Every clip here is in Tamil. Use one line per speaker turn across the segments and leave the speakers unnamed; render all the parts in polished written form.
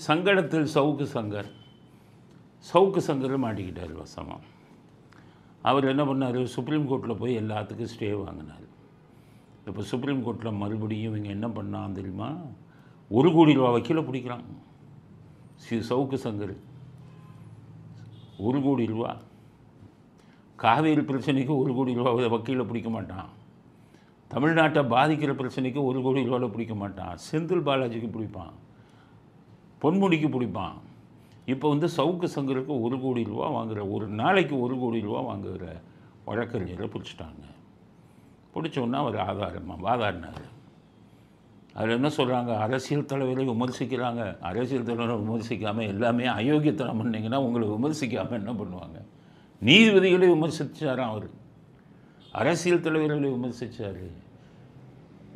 சங்கடத்தில் சவுக்கு சங்கர் மாட்டிக்கிட்டார் வசமாக. அவர் என்ன பண்ணார், சுப்ரீம் கோர்ட்டில் போய் எல்லாத்துக்கும் ஸ்டே வாங்கினார். இப்போ சுப்ரீம் கோர்ட்டில் மறுபடியும் இவங்க என்ன பண்ணான் தெரியுமா, 1 கோடி ரூபா வக்கீலை பிடிக்கிறான். சவுக்கு சங்கர் 1 கோடி ரூபா. காவேரி பிரச்சனைக்கு 1 கோடி ரூபா வக்கீலை பிடிக்க மாட்டான். தமிழ்நாட்டை பாதிக்கிற பிரச்சனைக்கு 1 கோடி ரூபாவில் பிடிக்க மாட்டான். செந்தில் பாலாஜிக்கு பிடிப்பான், பொன்முடிக்கு பிடிப்பான். இப்போ சவுக்கு சங்கருக்கு 1 கோடி ரூபா வாங்குகிற, ஒரு நாளைக்கு 1 கோடி ரூபா வாங்குகிற வழக்கறிஞரை பிடிச்சிட்டாங்க. பிடிச்சோன்னா அவர் வாதாடினார். அதில் என்ன சொல்கிறாங்க, அரசியல் தலைவரை விமர்சிக்கிறாங்க. அரசியல் தலைவரை விமர்சிக்காமல் எல்லாமே அயோக்கியத்தனம் பண்ணிங்கன்னா உங்களை விமர்சிக்காமல் என்ன பண்ணுவாங்க, நீதிபதிகளை விமர்சித்தாராம். அவர் அரசியல் தலைவர்களை விமர்சித்தார்,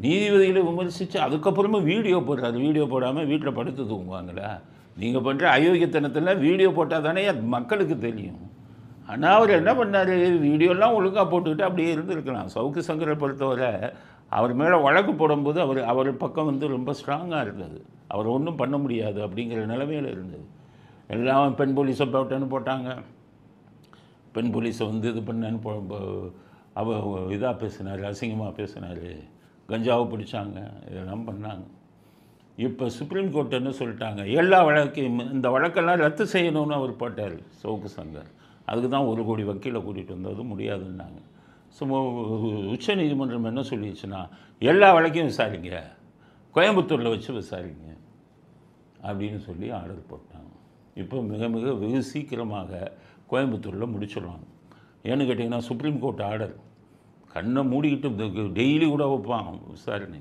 நீதிபதிகளை விமர்சித்து அதுக்கப்புறமா வீடியோ போடுறாரு. வீடியோ போடாமல் வீட்டில் படுத்து தூங்குவாங்களா? நீங்கள் பண்ணுற அயோக்கியத்தனத்தில் வீடியோ போட்டால் தானே அது மக்களுக்கு தெரியும். ஆனால் அவர் என்ன பண்ணார், வீடியோலாம் ஒழுங்காக போட்டுக்கிட்டு அப்படியே இருந்திருக்கலாம். சவுக்கு சங்கரை பொறுத்தவரை அவர் மேலே வழக்கு போடும்போது அவர் பக்கம் ரொம்ப ஸ்ட்ராங்காக இருந்தது. அவர் ஒன்றும் பண்ண முடியாது அப்படிங்கிற நிலைமையில் இருந்தது. எல்லாம் பெண் போலீஸை போட்டேன்னு போட்டாங்க. பெண் போலீஸை இது பண்ணேன்னு இதாக பேசினார், அசிங்கமாக பேசினார், கஞ்சாவை பிடிச்சாங்க, இதெல்லாம் பண்ணாங்க. இப்போ சுப்ரீம் கோர்ட் என்ன சொல்லிட்டாங்க, எல்லா வழக்கையும் இந்த வழக்கெல்லாம் ரத்து செய்யணும்னு அவர் போட்டார் சவுக்கு சங்கர். அதுக்கு தான் 1 கோடி வக்கீலை கூட்டிகிட்டு வந்தது முடியாதுன்னாங்க. ஸோ உச்ச நீதிமன்றம் என்ன சொல்லிடுச்சுன்னா, எல்லா வழக்கையும் விசாரிங்க, கோயம்புத்தூரில் வச்சு விசாரிங்க அப்படின்னு சொல்லி ஆர்டர் போட்டாங்க. இப்போ மிக மிக வெகு சீக்கிரமாக கோயம்புத்தூரில் முடிச்சிடுவாங்க. ஏன்னு கேட்டிங்கன்னா சுப்ரீம் கோர்ட் ஆர்டர். கண்ணை மூடிக்கிட்டு டெய்லி கூட வைப்பான் விசாரணை.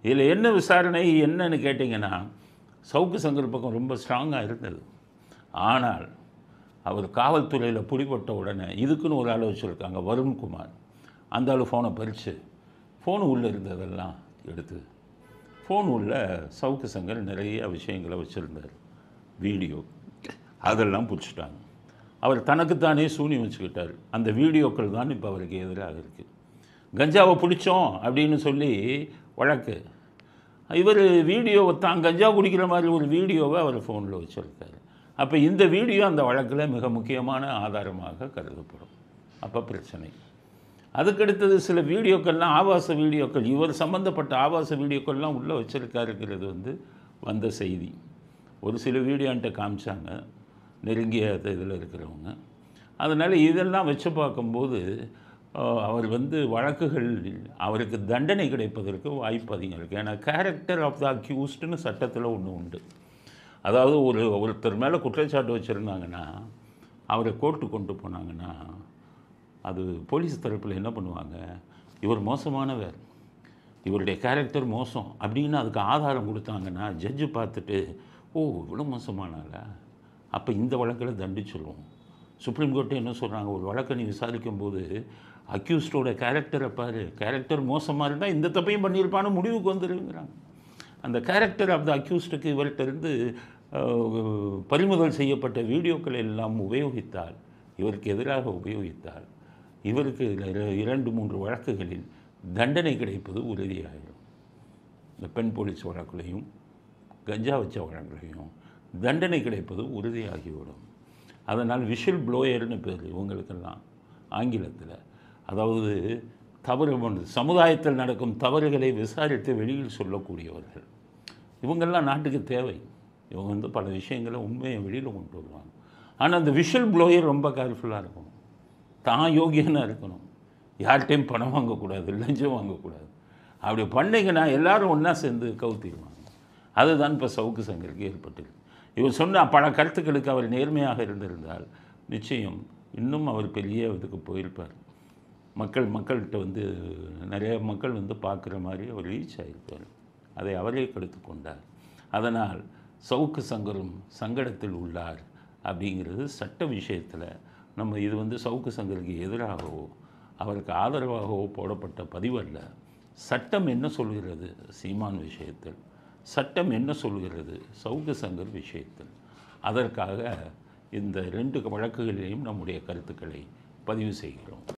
இதில் என்ன விசாரணை என்னன்னு கேட்டிங்கன்னா, சவுக்கு சங்கர் பக்கம் ரொம்ப ஸ்ட்ராங்காக இருந்தது. ஆனால் அவர் காவல்துறையில் பிடிபட்ட உடனே இதுக்குன்னு ஒரு ஆள் வச்சுருக்காங்க, வருண்குமார். அந்த ஆள் ஃபோனை பறித்து ஃபோனு உள்ளே இருந்ததெல்லாம் எடுத்து, ஃபோன் உள்ள சவுக்கு சங்கர் நிறைய விஷயங்களை வச்சுருந்தார், வீடியோ, அதெல்லாம் பிடிச்சிட்டாங்க. அவர் தனக்குத்தானே சூனி வச்சுக்கிட்டார். அந்த வீடியோக்கள் தான் இப்போ அவருக்கு எதிராக இருக்குது. கஞ்சாவை பிடிச்சோம் அப்படின்னு சொல்லி வழக்கு. இவர் வீடியோவை தான் கஞ்சா குடிக்கிற மாதிரி ஒரு வீடியோவை அவர் ஃபோனில் வச்சுருக்காரு. அப்போ இந்த வீடியோ அந்த வழக்கில் மிக முக்கியமான ஆதாரமாக கருதப்படும். அப்போ பிரச்சனை. அதுக்கடுத்தது சில வீடியோக்கள்லாம் ஆபாச வீடியோக்கள், இவர் சம்மந்தப்பட்ட ஆபாச வீடியோக்கள்லாம் உள்ளே வச்சுருக்காருங்கிறது வந்த செய்தி. ஒரு சில வீடியோ என்கிட்ட காமிச்சாங்க, நெருங்கிய இதில் இருக்கிறவங்க. அதனால் இதெல்லாம் வச்சு பார்க்கும்போது அவர் வழக்குகள் அவருக்கு தண்டனை கிடைப்பதற்கு வாய்ப்பு அதிகம் இருக்குது. ஏன்னா கேரக்டர் ஆஃப் த அக்யூஸ்டுன்னு சட்டத்தில் ஒன்று உண்டு. அதாவது ஒருத்தர் மேலே குற்றச்சாட்டு வச்சுருந்தாங்கன்னா அவரை கோர்ட்டு கொண்டு போனாங்கன்னா அது போலீஸ் தரப்பில் என்ன பண்ணுவாங்க, இவர் மோசமானவர், இவருடைய கேரக்டர் மோசம் அப்படின்னு அதுக்கு ஆதாரம் கொடுத்தாங்கன்னா ஜட்ஜு பார்த்துட்டு, ஓ இவ்வளோ மோசமானால அப்போ இந்த வழக்கில் தண்டிச்சிடுவோம். சுப்ரீம் கோர்ட்டு என்ன சொல்கிறாங்க, ஒரு வழக்கை நீ விசாரிக்கும் போது அக்யூஸ்டோட கேரக்டரை பாரு, கேரக்டர் மோசமாக இருந்தால் இந்த தப்பையும் பண்ணியிருப்பான்னு முடிவுக்கு வந்துருங்கிறாங்க. அந்த கேரக்டர் ஆஃப் த அக்யூஸ்டுக்கு இவர்கிட்ட பறிமுதல் செய்யப்பட்ட வீடியோக்கள் எல்லாம் உபயோகித்தால், இவருக்கு எதிராக உபயோகித்தால், இவருக்கு 2-3 வழக்குகளில் தண்டனை கிடைப்பது உறுதியாகிடும். இந்த பெண் போலீஸ் வழக்குலையும் கஞ்சா வச்ச வழக்குலையும் தண்டனை கிடைப்பது உறுதியாகிவிடும். அதனால் விஷல் ப்ளோயர்னு பேர் இவங்களுக்கெல்லாம் ஆங்கிலத்தில். அதாவது சமுதாயத்தில் நடக்கும் தவறுகளை விசாரித்து வெளியில் சொல்லக்கூடியவர்கள். இவங்கெல்லாம் நாட்டுக்கு தேவை. இவங்க பல விஷயங்களை உண்மையை வெளியில் கொண்டு வருவாங்க. ஆனால் அந்த விஷல் ப்ளோயர் ரொம்ப கேர்ஃபுல்லாக இருக்கணும், தான் யோகியனாக இருக்கணும், யார்கிட்டையும் பணம் வாங்கக்கூடாது, லஞ்சம் வாங்கக்கூடாது. அப்படி பண்ணிங்கன்னா எல்லோரும் ஒன்றா சேர்ந்து கவுத்திடுவாங்க. அதுதான் இப்போ சவுக்கு சங்கருக்கு ஏற்பட்டது. இவர் சொன்ன பல கருத்துக்களுக்கு அவர் நேர்மையாக இருந்திருந்தால் நிச்சயம் இன்னும் அவர் பெரிய இதுக்கு போயிருப்பார். மக்கள்கிட்ட நிறைய மக்கள் பார்க்குற மாதிரி அவர் ரீச் ஆகியிருப்பார். அதை அவரே கெடுத்து கொண்டார். அதனால் சவுக்கு சங்கரும் சங்கடத்தில் உள்ளார் அப்படிங்கிறது சட்ட விஷயத்தில் நம்ம இது சவுக்கு சங்கருக்கு எதிராகவோ அவருக்கு ஆதரவாகவோ போடப்பட்ட பதிவல்ல. சட்டம் என்ன சொல்கிறது சீமான் விஷயத்தில், சட்டம் என்ன சொல்கிறது சவுக்கு சங்கர் விஷயத்தில். அதற்காக இந்த 2 வழக்குகளிலையும் நம்முடைய கருத்துக்களை பதிவு செய்கிறோம்.